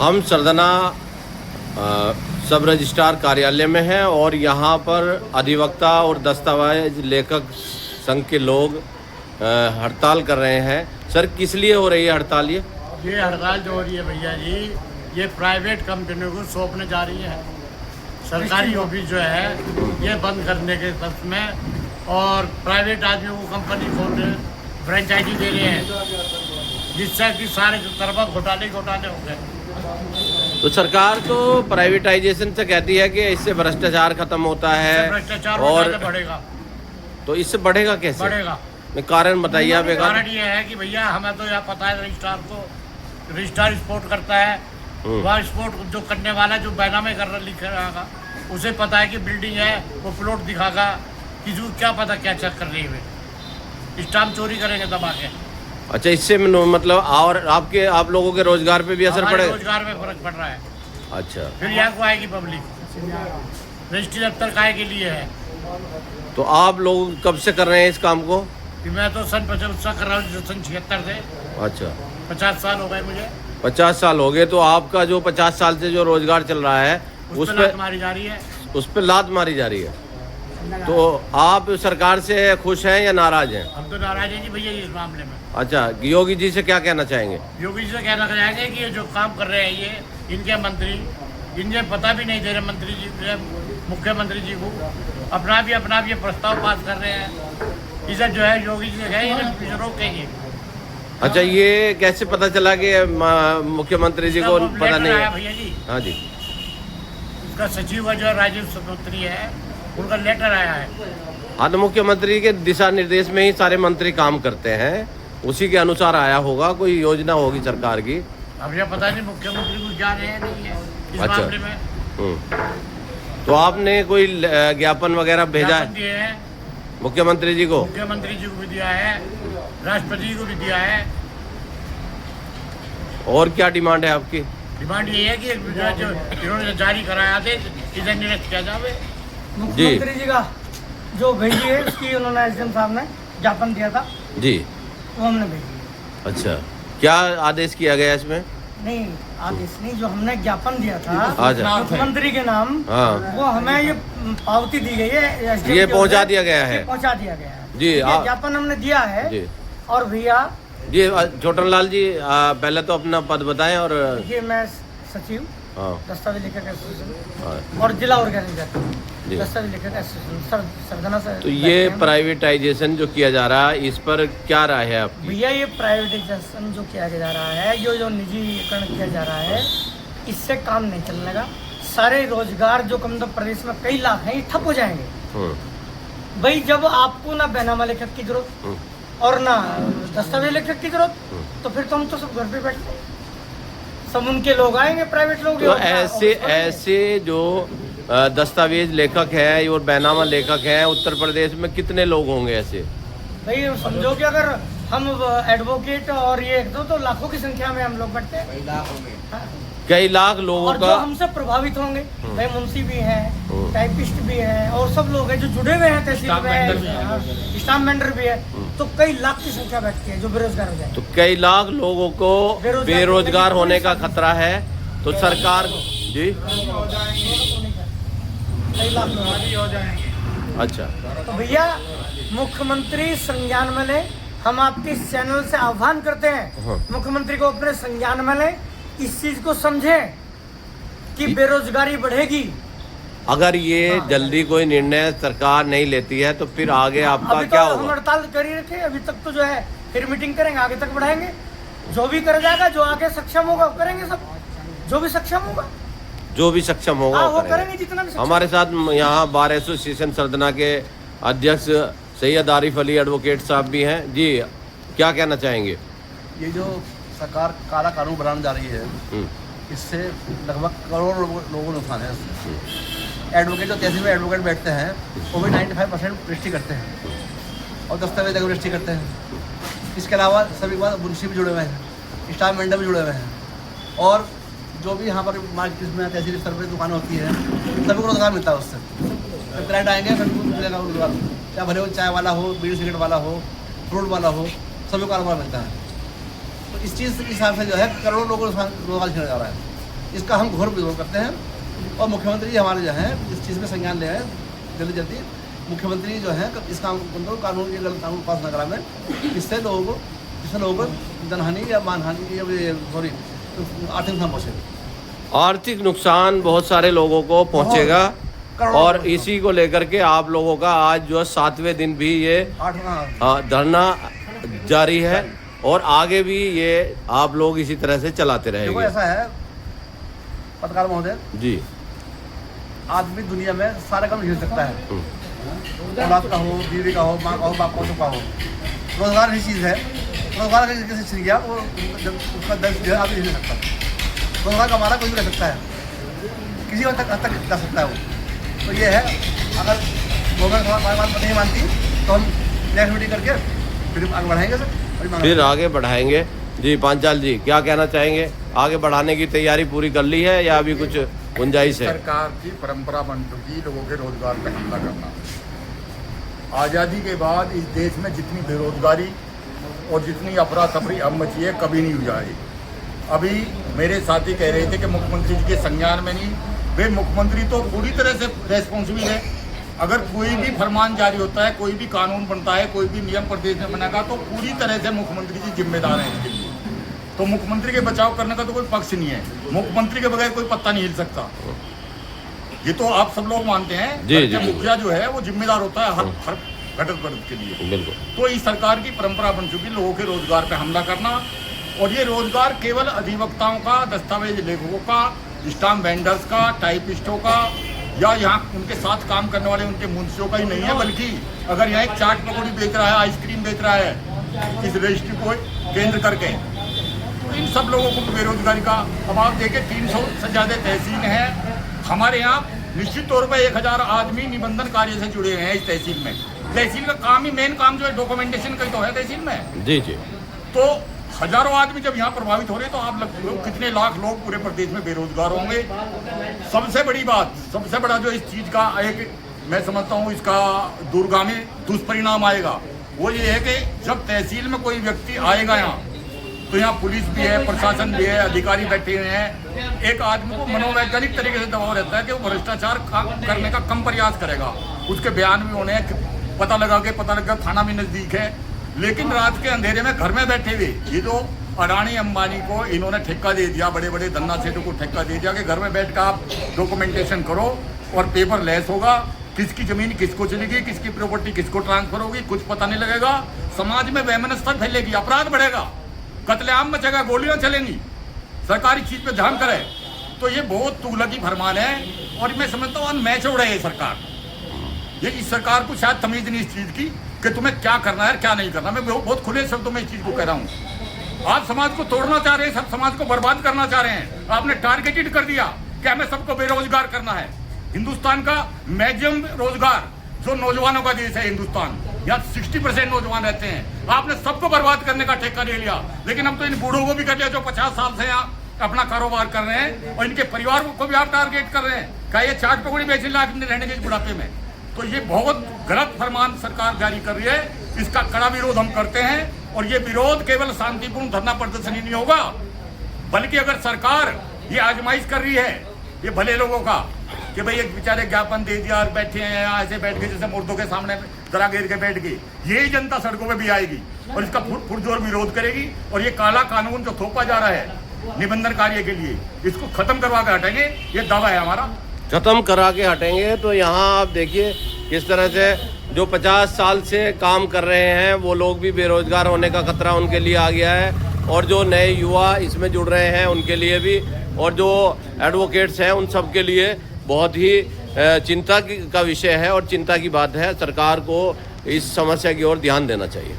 हम सरदना सब रजिस्ट्रार कार्यालय में हैं और यहाँ पर अधिवक्ता और दस्तावेज लेखक संघ के लोग हड़ताल कर रहे हैं। सर, किस लिए हो रही है हड़ताल? ये हड़ताल जो हो रही है भैया जी, ये प्राइवेट कंपनियों को सौंपने जा रही है। सरकारी ऑफिस जो है ये बंद करने के पक्ष में और प्राइवेट आदमियों को कंपनी खोल रहे, फ्रेंचाइजी दे रहे हैं, जिससे कि सारे तरफा घोटाले हो गए। तो सरकार तो प्राइवेटाइजेशन से कहती है कि इससे भ्रष्टाचार खत्म होता है, भ्रष्टाचार और बढ़ेगा। तो इससे बढ़ेगा कैसे? बढ़ेगा, कारण बताइए आप। कारण ये है कि भैया हमें तो यहाँ पता है रजिस्ट्रार स्पोर्ट करता है, वहाँ स्पोर्ट जो करने वाला जो बैनामे कर रहा लिख रहा उसे पता है कि बिल्डिंग है, वो प्लॉट दिखागा, किसी को क्या पता क्या चेक कर रही है, स्टाम्प चोरी करेंगे दबा के। अच्छा, इससे मतलब और आप लोगों के रोजगार पे भी असर पड़ेगा? रोजगार में फर्क पड़ रहा है। अच्छा, फिर यहाँ को आएगी पब्लिक, रजिस्ट्री दफ्तर काय के लिए है। तो आप लोग कब से कर रहे हैं इस काम को? मैं तो सन 55 कर रहा हूँ, सन 76 से। अच्छा, 50 साल हो गए मुझे। 50 साल हो गए। तो आपका जो 50 साल से जो रोजगार चल रहा है उस पर लात मारी जा रही है। उस पर लात मारी जा रही है। तो आप सरकार से खुश हैं या नाराज हैं? हम तो नाराज हैं जी भैया इस मामले में। अच्छा, योगी जी से क्या कहना चाहेंगे? योगी जी से कहना चाहेंगे कि ये जो काम कर रहे हैं ये इनके मंत्री, इनके पता भी नहीं दे रहे मंत्री जी, मुख्यमंत्री जी को अपना भी ये प्रस्ताव पास कर रहे हैं। इसे जो है योगी जी से रोकेंगे। अच्छा, ये कैसे पता चला कि मुख्यमंत्री जी को पता नहीं है? भैया जी, हाँ जी, उसका सचिव का जो है राजीव सूत्री है, उनका लेटर आया है। हाँ, तो मुख्यमंत्री के दिशा निर्देश में ही सारे मंत्री काम करते हैं, उसी के अनुसार आया होगा, कोई योजना होगी सरकार की। अब ये पता नहीं मुख्यमंत्री को क्या है नहीं है इस मामले में। तो आपने कोई ज्ञापन वगैरह भेजा है मुख्यमंत्री जी को? मुख्यमंत्री जी को भी दिया है, राष्ट्रपति जी को भी दिया है। और क्या डिमांड है आपकी? डिमांड ये है कि जो इन्होंने जारी कराया थे इधर निरस्त किया जाए। मुख्यमंत्री जी का जो भेजी है उसकी उन्होंने एसडीएम साहब ने ज्ञापन दिया था जी, वो हमने भेजी। अच्छा, क्या आदेश किया गया इसमें? नहीं, आदेश नहीं, जो हमने ज्ञापन दिया था मुख्यमंत्री के नाम, हाँ, वो हमें ये पावती दी गई है, ये पहुंचा दिया गया है, पहुंचा दिया गया है जी। ज्ञापन हमने दिया है जी। और भैया जी, छोटन लाल जी, पहले तो अपना पद बताएं। और ये मैं सचिव दस्तावेज लेखक एसोसिएशन और जिला ऑर्गेनाइजर दस्तावेज लेखक एसोसिएशन सरदना से। तो ये प्राइवेटाइजेशन जो किया जा रहा है, इस पर क्या राय है आपकी? भैया, ये प्राइवेटाइजेशन जो किया जा रहा है, जो निजीकरण किया जा रहा है, इससे काम नहीं चलने का। सारे रोजगार जो कम प्रदेश में कई लाख हैं, ये ठप हो जाएंगे। भाई, जब आपको ना बैनामा लेखक की जरूरत और ना दस्तावेज लेखक की जरूरत, तो फिर तो हम तो सब घर पे बैठते हैं, सब उनके लोग आएंगे, प्राइवेट लोग। तो ऐसे जो दस्तावेज लेखक है और बैनामा लेखक है, उत्तर प्रदेश में कितने लोग होंगे ऐसे? भाई, समझो कि अगर हम एडवोकेट और ये एक दो, तो लाखों की संख्या में हम लोग बैठते हैं, कई लाख लोगों और का। जो हमसे प्रभावित होंगे, भाई मुंशी भी हैं, टाइपिस्ट भी हैं, और सब लोग हैं जो जुड़े हुए हैं तहसील में, स्टाम्प वेंडर भी है, तो कई लाख की संख्या बैठती है जो बेरोजगार हो जाए। तो कई लाख लोगों को बेरोजगार होने का खतरा है। तो सरकार जी, कई लाख हो जाएंगे। अच्छा, तो भैया, मुख्यमंत्री संज्ञान में लें, हम आपके इस चैनल से आह्वान करते हैं, मुख्यमंत्री को अपने संज्ञान में लें, इस चीज को समझें कि बेरोजगारी बढ़ेगी। अगर ये जल्दी कोई निर्णय सरकार नहीं लेती है तो फिर आगे आपका क्या होगा? हम हड़ताल कर ही रखे अभी तक, तो जो है फिर मीटिंग करेंगे, आगे तक बढ़ाएंगे। जो भी कर जाएगा, जो आगे सक्षम होगा वो करेंगे, सब जो भी सक्षम होगा वो करेंगे, जितना भी। हमारे साथ यहाँ बार एसोसिएशन सरदना के अध्यक्ष सैयद आरिफ अली एडवोकेट साहब भी हैं जी। क्या कहना चाहेंगे? ये जो सरकार काला कानून बनाने जा रही है, इससे लगभग करोड़ों लोगों को नुकसान है। एडवोकेट जो तहसील में एडवोकेट बैठते हैं, वो भी 95% रजिस्ट्री करते हैं और दस्तावेज रजिस्ट्री करते हैं। इसके अलावा सभी के बाद मुंशी भी जुड़े हुए हैं, स्टाफ मेंबर भी जुड़े हुए हैं, और जो भी यहाँ पर मार्केट में तहसील स्तर पर दुकानें होती है, सभी को रोजगार मिलता है उससे। जब क्लाइंट आएंगे सभी को मिलेगा रोजगार, चाहे भले वो चाय वाला हो, बीड़ी सिगरेट वाला हो, फ्रूट वाला हो, सभी को रोजगार मिलता है। तो इस चीज़ के हिसाब से जो है करोड़ों लोगों को रोजगार छीना जा रहा है। इसका हम घोर विरोध करते हैं। और मुख्यमंत्री हमारे जो हैं इस चीज़ में संज्ञान ले हैं, जल्दी मुख्यमंत्री जो है इस कानून ये गलत कानून पास न करावें, इससे लोगों को जनहानि या मानहानि या सॉरी आर्थिक नुकसान पहुँचेगा। आर्थिक नुकसान बहुत सारे लोगों को पहुंचेगा और इसी को लेकर के आप लोगों का आज जो 7वें दिन भी ये धरना जारी है और आगे भी ये आप लोग इसी तरह से चलाते देखो रहेंगे। ऐसा है पत्रकार महोदय जी, आदमी दुनिया में सारा काम झेल सकता है, औलाद का हो, बीवी का हो, माँ का हो, बाप का हो। रोजगार ही चीज़ है, रोजगार किसी छिड़ गया वो जब उसका दर्द जो है आदमी झेल सकता है। रोजगार कमाना कोई भी रह सकता है, किसी हद तक जा सकता है वो। तो ये है, अगर गवर्नमेंट हमारी बात नहीं मानती तो हम नेक्स्ट मीटिंग करके फिर आगे बढ़ाएंगे सर। फिर आगे बढ़ाएंगे। जी पांचाल जी, क्या कहना चाहेंगे? आगे बढ़ाने की तैयारी पूरी कर ली है या अभी कुछ गुंजाइश है? सरकार की परंपरा बन चुकी लोगों के रोजगार पर हमला करना। आज़ादी के बाद इस देश में जितनी बेरोजगारी और जितनी अफरा तफरी अब मची है कभी नहीं हुई है। अभी मेरे साथी कह रहे थे कि मुख्यमंत्री जी के संज्ञान में नहीं, वे मुख्यमंत्री तो पूरी तरह से रेस्पॉन्सिबल है। अगर कोई भी फरमान जारी होता है, कोई भी कानून बनता है, कोई भी नियम प्रदेश में बनेगा तो पूरी तरह से मुख्यमंत्री जी जिम्मेदार हैं इसके लिए। तो मुख्यमंत्री के बचाव करने का तो कोई पक्ष नहीं है, मुख्यमंत्री के बगैर कोई पत्ता नहीं हिल सकता। ये तो आप सब लोग मानते हैं। मुखिया जो है वो जिम्मेदार होता है हर घटक वर्ग के लिए। बिल्कुल। तो इस सरकार की परंपरा बन चुकी लोगों के रोजगार पे हमला करना, और ये रोजगार केवल अधिवक्ताओं का, दस्तावेज लेखकों का, स्टाम्प वेंडर्स का, टाइपिस्टों का या यहाँ उनके साथ काम करने वाले उनके मुंशियों का ही नहीं है, बल्कि अगर यहाँ एक चाट पकौड़ी बेच रहा है, आइसक्रीम बेच रहा है इस रजिस्ट्री को केंद्र करके, तो इन सब लोगों को बेरोजगारी का। अब आप देखिए 300 से ज़्यादा तहसील हैं हमारे यहाँ। निश्चित तौर पर 1000 आदमी निबंधन कार्य से जुड़े हुए हैं इस तहसील में। तहसील का काम ही मेन काम जो है डॉक्यूमेंटेशन का ही तो है तहसील में। जी जी। तो हजारों आदमी जब यहाँ प्रभावित हो रहे तो आप कितने लाख लोग पूरे प्रदेश में बेरोजगार होंगे। सबसे बड़ी बात, सबसे बड़ा जो इस चीज का एक मैं समझता हूँ इसका दूरगामी दुष्परिणाम आएगा वो ये है कि जब तहसील में कोई व्यक्ति आएगा यहाँ तो यहाँ पुलिस भी है, प्रशासन भी है, अधिकारी बैठे हुए हैं। एक आदमी को मनोवैज्ञानिक तरीके से दबाव रहता है कि वो भ्रष्टाचार करने का कम प्रयास करेगा। उसके बयान भी होने पता लगा थाना भी नजदीक है, लेकिन रात के अंधेरे में घर में बैठे हुए ये जो अडानी अंबानी को इन्होंने ठेका दे दिया, बड़े बड़े धन्ना सेठों को ठेका दे दिया कि घर में बैठ कर आप डॉक्यूमेंटेशन करो और पेपर लेस होगा, किसकी जमीन किसको चलेगी, किसकी प्रॉपर्टी किसको ट्रांसफर होगी, कुछ पता नहीं लगेगा। समाज में वैमनस्यता फैलेगी, अपराध बढ़ेगा, कत्लेआम मचेगा, गोलियां चलेंगी। सरकारी चीज पे ध्यान करे तो ये बहुत तुगलकी फरमान है और मैं समझता हूँ अनमैच्योर्ड है ये सरकार। ये इस सरकार को शायद तमीज नहीं इस चीज की कि तुम्हें क्या करना है क्या नहीं करना। मैं बहुत खुले शब्दों में इस चीज को कह रहा हूँ। आप समाज को तोड़ना चाह रहे हैं, सब समाज को बर्बाद करना चाह रहे हैं। आपने टारगेटेड कर दिया कि हमें सबको बेरोजगार करना है। हिंदुस्तान का मैक्सिमम रोजगार जो नौजवानों का देश है हिंदुस्तान, यहाँ 60% नौजवान रहते हैं। आपने सबको बर्बाद करने का ठेका ले लिया, लेकिन हम तो इन बूढ़ों को भी कर लिया जो 50 साल से यहाँ अपना कारोबार कर रहे हैं और इनके परिवार को भी आप टारगेट कर रहे हैं। क्या ये चाट पकौड़ी बेचने लायक नहीं रहने के बुढ़ापे में? तो ये बहुत गलत फरमान सरकार जारी कर रही है। इसका कड़ा विरोध हम करते हैं और ये विरोध केवल शांतिपूर्ण धरना प्रदर्शन ही नहीं होगा, बल्कि अगर सरकार ये आजमाइश कर रही है ये भले लोगों का कि भाई एक बेचारे ज्ञापन दे दिया और बैठे हैं यहाँ ऐसे बैठ के जैसे मुर्दों के सामने दरा घेर के बैठ गई, यही जनता सड़कों पे भी आएगी और इसका पुरजोर विरोध करेगी। और ये काला कानून जो थोपा जा रहा है निबंधन कार्य के लिए, इसको खत्म करवा के हटेंगे, ये दावा है हमारा। खत्म करा के हटेंगे। तो यहाँ आप देखिए किस तरह से जो 50 साल से काम कर रहे हैं वो लोग भी बेरोजगार होने का खतरा उनके लिए आ गया है, और जो नए युवा इसमें जुड़ रहे हैं उनके लिए भी, और जो एडवोकेट्स हैं उन सब के लिए बहुत ही चिंता का विषय है और चिंता की बात है। सरकार को इस समस्या की ओर ध्यान देना चाहिए।